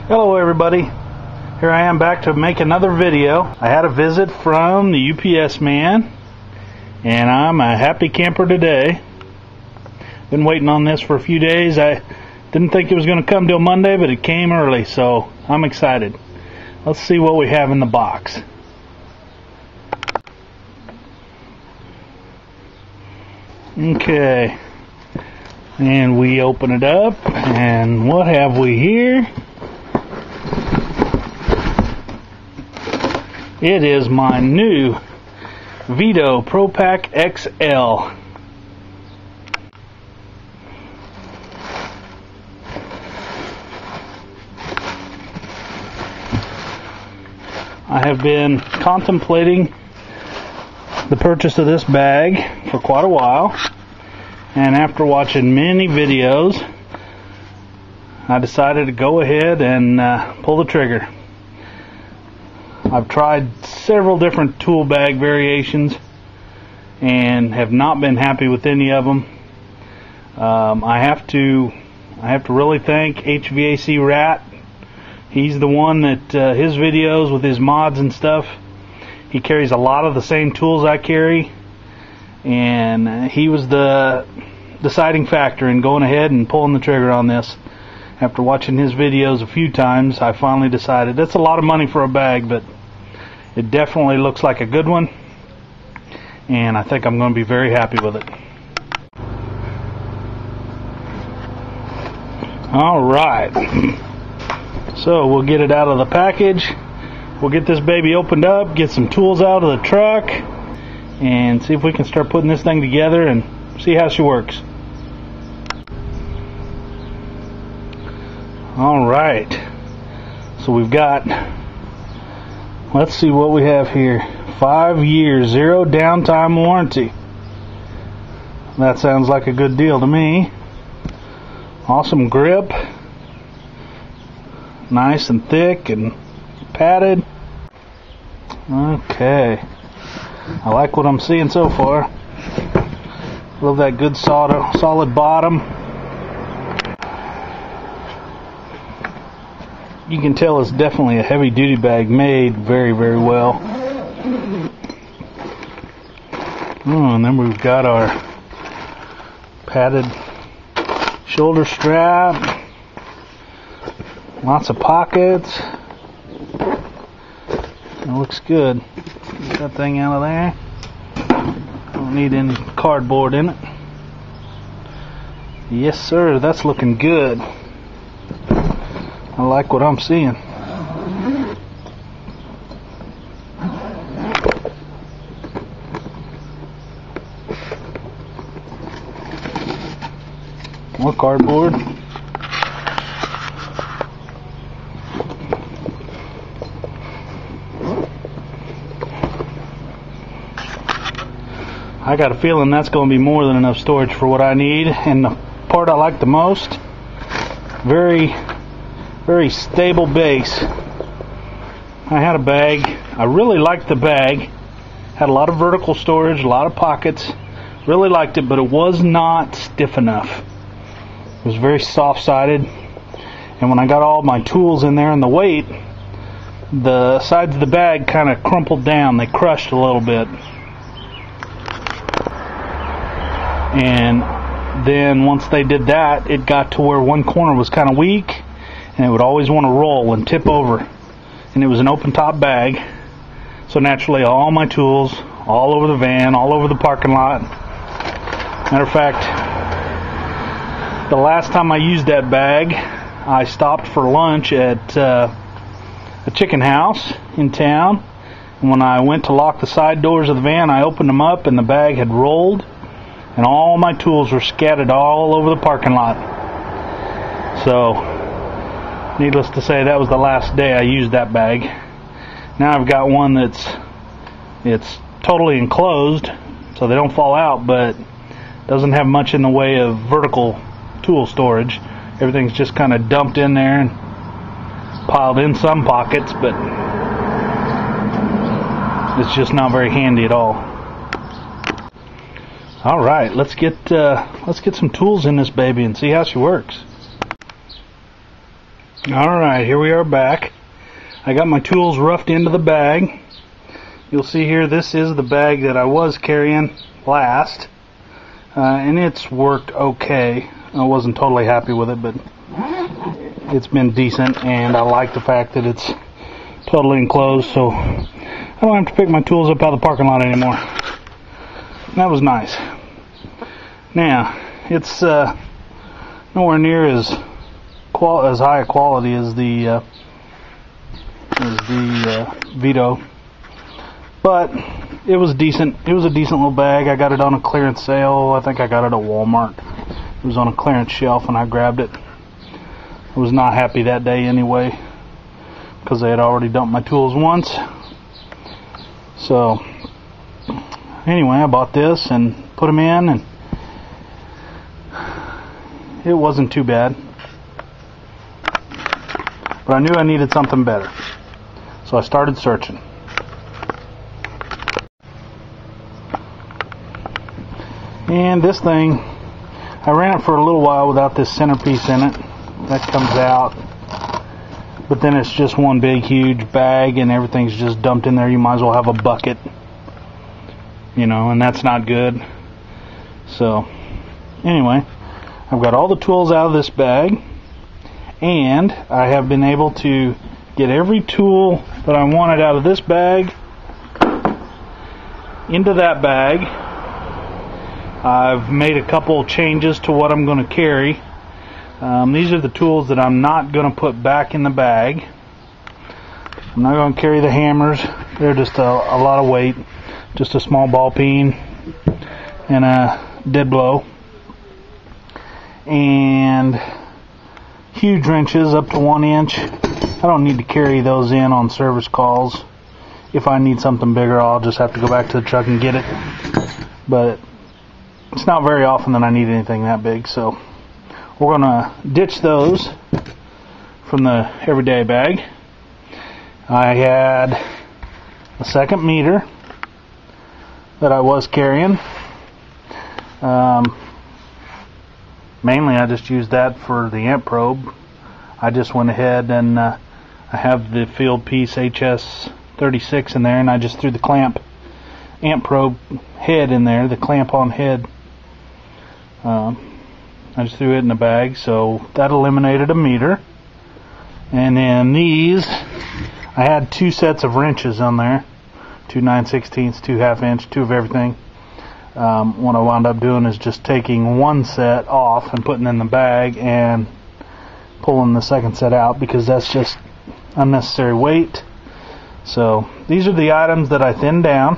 Hello everybody, here I am back to make another video. I had a visit from the UPS man and I'm a happy camper today. Been waiting on this for a few days. I didn't think it was going to come till Monday, but it came early, so I'm excited. Let's see what we have in the box. Okay, and we open it up, and what have we here? It is my new Veto Pro Pac XL. I have been contemplating the purchase of this bag for quite a while, and after watching many videos, I decided to go ahead and pull the trigger. I've tried several different tool bag variations and have not been happy with any of them. I have to really thank HVAC Rat. He's the one that his videos with his mods and stuff, he carries a lot of the same tools I carry, and he was the deciding factor in going ahead and pulling the trigger on this. After watching his videos a few times, I finally decided that's a lot of money for a bag, but it definitely looks like a good one, and I think I'm going to be very happy with it. Alright, so we'll get it out of the package. We'll get this baby opened up, get some tools out of the truck, and see if we can start putting this thing together and see how she works. Alright, so we've got, let's see what we have here. 5 years, 0 downtime warranty. That sounds like a good deal to me. Awesome grip. Nice and thick and padded. Okay. I like what I'm seeing so far. Love that good solid bottom. You can tell it's definitely a heavy duty bag, made very, very well. Oh, and then we've got our padded shoulder strap. Lots of pockets. It looks good. Get that thing out of there. Don't need any cardboard in it. Yes sir, that's looking good. I like what I'm seeing. More cardboard. I got a feeling that's going to be more than enough storage for what I need. And the part I like the most, very stable base. I had a bag, I really liked the bag, had a lot of vertical storage, a lot of pockets, really liked it, but it was not stiff enough. It was very soft sided, and when I got all my tools in there and the weight, the sides of the bag kind of crumpled down, they crushed a little bit. And then once they did that, it got to where one corner was kind of weak, and it would always want to roll and tip over. And it was an open top bag, so naturally all my tools all over the van, all over the parking lot. Matter of fact, the last time I used that bag, I stopped for lunch at a chicken house in town, and when I went to lock the side doors of the van, I opened them up and the bag had rolled and all my tools were scattered all over the parking lot. So needless to say, that was the last day I used that bag. Now I've got one it's totally enclosed so they don't fall out, but doesn't have much in the way of vertical tool storage. Everything's just kind of dumped in there and piled in some pockets, but it's just not very handy at all. Alright, let's get some tools in this baby and see how she works. Alright, here we are back. I got my tools roughed into the bag. You'll see here, this is the bag that I was carrying last. And it's worked okay. I wasn't totally happy with it, but it's been decent, and I like the fact that it's totally enclosed, so I don't have to pick my tools up out of the parking lot anymore. That was nice. Now, it's nowhere near as high a quality as the Veto, but it was decent. It was a decent little bag. I got it on a clearance sale. I think I got it at Walmart. It was on a clearance shelf and I grabbed it. I was not happy that day anyway, because they had already dumped my tools once. So anyway, I bought this and put them in, and it wasn't too bad. But I knew I needed something better, so I started searching. And this thing, I ran it for a little while without this centerpiece in it. That comes out, but then it's just one big huge bag and everything's just dumped in there. You might as well have a bucket, you know, and that's not good. So anyway, I've got all the tools out of this bag, and I have been able to get every tool that I wanted out of this bag into that bag. I've made a couple changes to what I'm going to carry. These are the tools that I'm not going to put back in the bag. I'm not going to carry the hammers. They're just a lot of weight. Just a small ball peen and a dead blow. And huge wrenches up to 1 inch. I don't need to carry those in on service calls. If I need something bigger, I'll just have to go back to the truck and get it. But it's not very often that I need anything that big, so we're going to ditch those from the everyday bag. I had a second meter that I was carrying. Mainly I just used that for the amp probe. I just went ahead and I have the field piece HS36 in there, and I just threw the clamp amp probe head in there, the clamp on head. I just threw it in the bag, so that eliminated a meter. And then these, I had 2 sets of wrenches on there, 2 9/16, 2 1/2 inch, 2 of everything. What I wound up doing is just taking 1 set off and putting it in the bag and pulling the second set out, because that's just unnecessary weight. So these are the items that I thinned down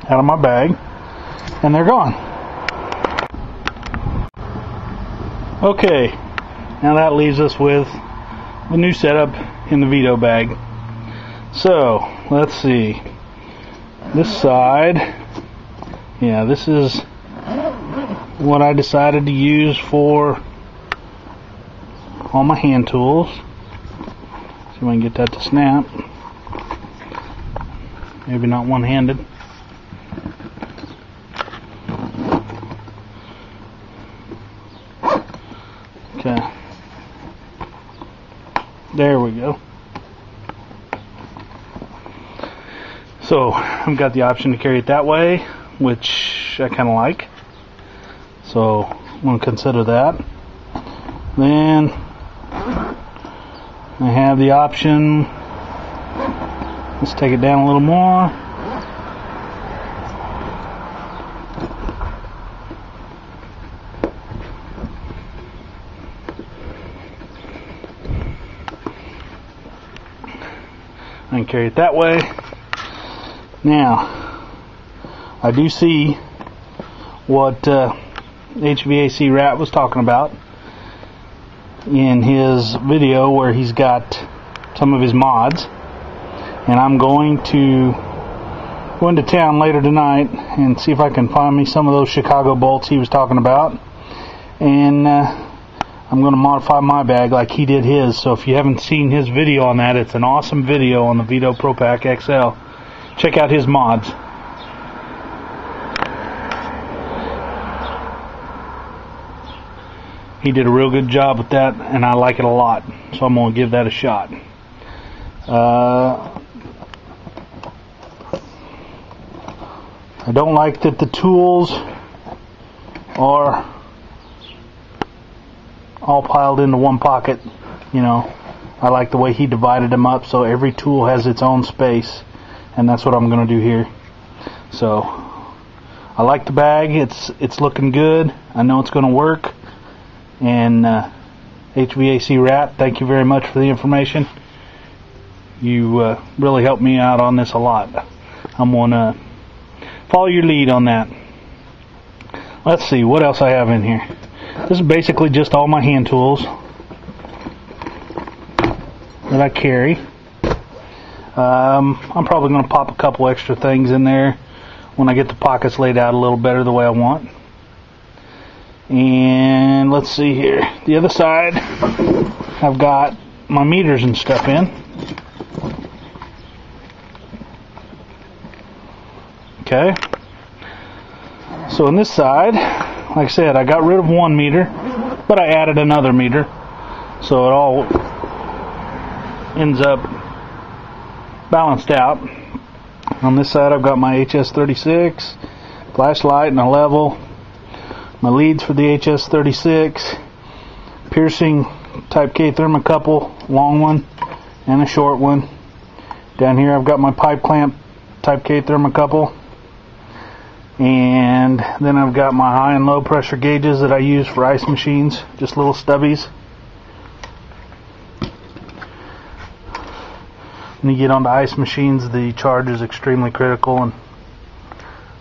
out of my bag, and they're gone. Okay, now that leaves us with the new setup in the Veto bag. So let's see, this side, yeah, this is what I decided to use for all my hand tools. See if I can get that to snap. Maybe not one-handed. Okay. There we go. So I've got the option to carry it that way, which I kind of like. So I'm going to consider that. Then I have the option, let's take it down a little more. I can carry it that way. Now, I do see what HVAC Rat was talking about in his video, where he's got some of his mods, and I'm going to go into town later tonight and see if I can find me some of those Chicago bolts he was talking about, and I'm going to modify my bag like he did his. So if you haven't seen his video on that, it's an awesome video on the Veto Pro Pac XL. Check out his mods. He did a real good job with that, and I like it a lot, so I'm going to give that a shot. I don't like that the tools are all piled into one pocket. You know, I like the way he divided them up so every tool has its own space, and that's what I'm going to do here. So I like the bag. It's looking good. I know it's going to work. And HVAC Rat, thank you very much for the information. You really helped me out on this a lot. I'm going to follow your lead on that. Let's see what else I have in here. This is basically just all my hand tools that I carry. I'm probably going to pop a couple extra things in there when I get the pockets laid out a little better the way I want. And let's see here. The other side, I've got my meters and stuff in. Okay. So on this side, like I said, I got rid of one meter, but I added another meter. So it all ends up balanced out. On this side, I've got my HS36, flashlight and a level. My leads for the HS36, piercing type K thermocouple, long one and a short one. Down here I've got my pipe clamp type K thermocouple, and then I've got my high and low pressure gauges that I use for ice machines, just little stubbies. When you get onto ice machines, the charge is extremely critical, and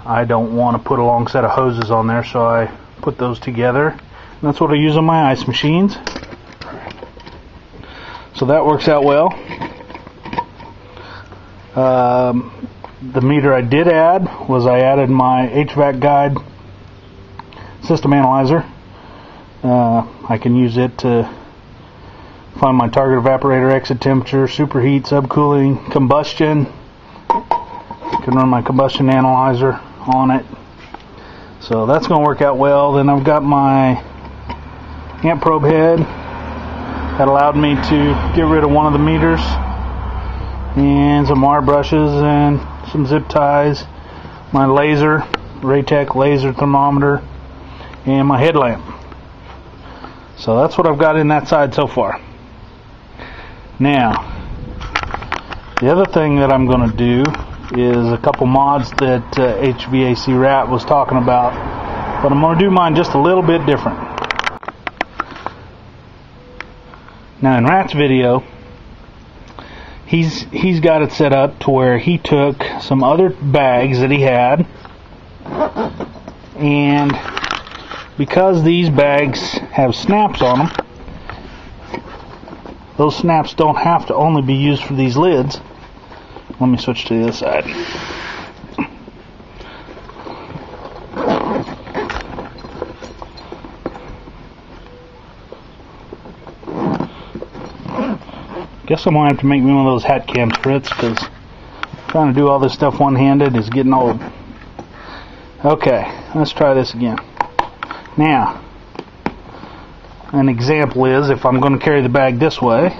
I don't want to put a long set of hoses on there, so I put those together. And that's what I use on my ice machines. So that works out well. The meter I did add was I added my HVAC guide system analyzer. I can use it to find my target evaporator exit temperature, superheat, subcooling, combustion. I can run my combustion analyzer on it. So that's going to work out well. Then I've got my amp probe head that allowed me to get rid of one of the meters, and some wire brushes and some zip ties, my laser, Raytech laser thermometer, and my headlamp. So that's what I've got in that side so far. Now, the other thing that I'm going to do is a couple mods that HVAC Rat was talking about, but I'm going to do mine just a little bit different. Now in Rat's video, he's got it set up to where he took some other bags that he had, and because these bags have snaps on them, those snaps don't have to only be used for these lids. Let me switch to the other side. Guess I'm going to have to make me one of those hat cams, Fritz, because trying to do all this stuff one-handed is getting old. Okay, let's try this again. Now, an example is if I'm going to carry the bag this way,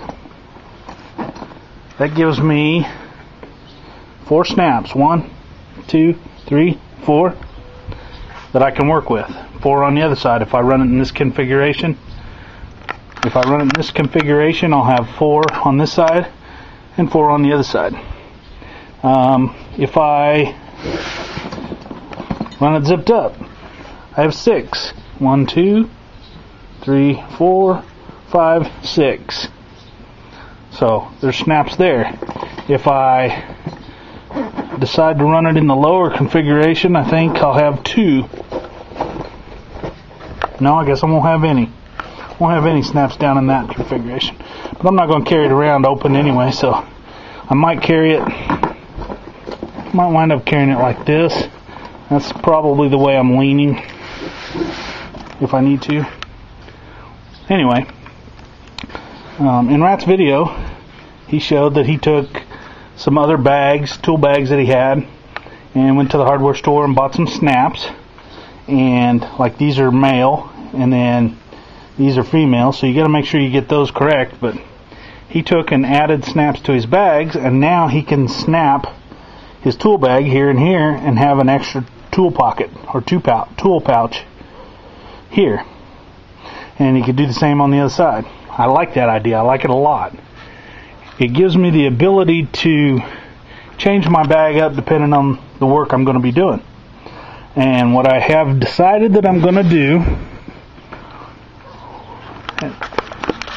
that gives me 4 snaps, 1, 2, 3, 4, that I can work with. 4 on the other side. If I run it in this configuration, I'll have 4 on this side and 4 on the other side. If I run it zipped up, I have 6. 1, 2, 3, 4, 5, 6. So there's snaps there. If I decide to run it in the lower configuration, I think I'll have 2. No, I guess I won't have any. Won't have any snaps down in that configuration. But I'm not going to carry it around open anyway, so I might carry it. Might wind up carrying it like this. That's probably the way I'm leaning, if I need to. Anyway, in Rat's video, he showed that he took some other bags, tool bags that he had, and went to the hardware store and bought some snaps. And like these are male, and then These are female, so you got to make sure you get those correct. But he took and added snaps to his bags, and now he can snap his tool bag here and here and have an extra tool pocket or tool pouch here. And he could do the same on the other side. I like that idea. I like it a lot. It gives me the ability to change my bag up depending on the work I'm going to be doing. And what I have decided that I'm going to do,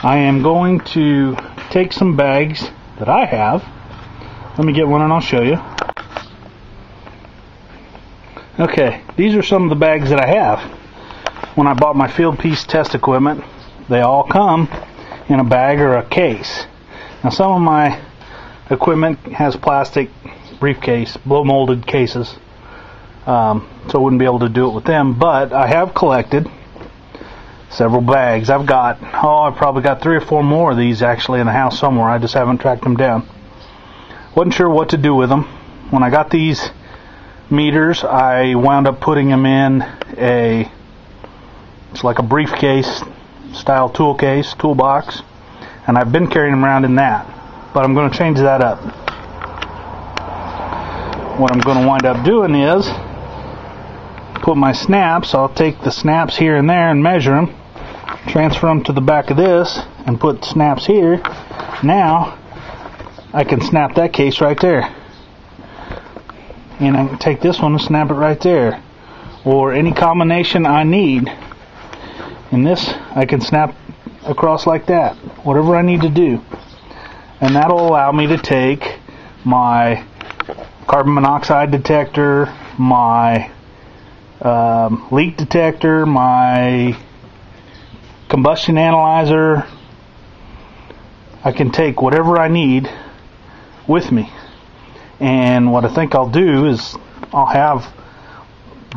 I am going to take some bags that I have. Let me get one and I'll show you. Okay, these are some of the bags that I have. When I bought my field piece test equipment, they all come in a bag or a case. Now some of my equipment has plastic briefcase, blow molded cases, so I wouldn't be able to do it with them, but I have collected several bags. I've probably got 3 or 4 more of these actually in the house somewhere. I just haven't tracked them down. Wasn't sure what to do with them. When I got these meters, I wound up putting them in it's like a briefcase style toolbox, and I've been carrying them around in that, but I'm going to change that up. What I'm going to wind up doing is put my snaps. I'll take the snaps here and there and measure them, transfer them to the back of this, and put snaps here. Now I can snap that case right there, and I can take this one and snap it right there, or any combination I need. And this I can snap across like that, whatever I need to do. And that'll allow me to take my carbon monoxide detector, my leak detector, my combustion analyzer. I can take whatever I need with me. And what I think I'll do is I'll have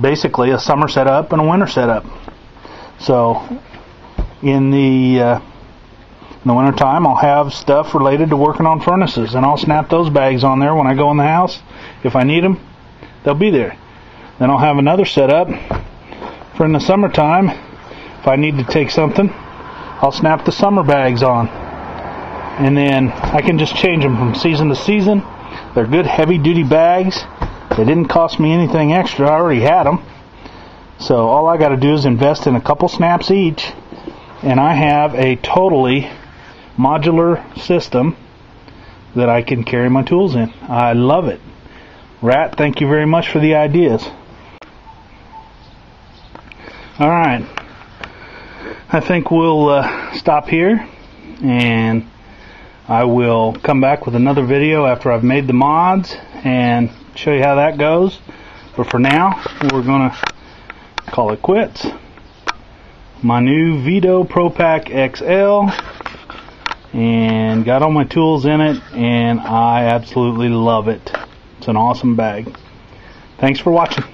basically a summer setup and a winter setup. So in the winter time, I'll have stuff related to working on furnaces, and I'll snap those bags on there when I go in the house. If I need them, they'll be there. Then I'll have another setup for in the summertime. If I need to take something, I'll snap the summer bags on, and then I can just change them from season to season. They're good heavy-duty bags. They didn't cost me anything extra. I already had them. So all I got to do is invest in a couple snaps each, and I have a totally modular system that I can carry my tools in. I love it. Rat, thank you very much for the ideas. Alright, I think we'll stop here, and I will come back with another video after I've made the mods and show you how that goes. But for now, we're going to call it quits. My new Veto Pro Pac XL, and got all my tools in it, and I absolutely love it. It's an awesome bag. Thanks for watching.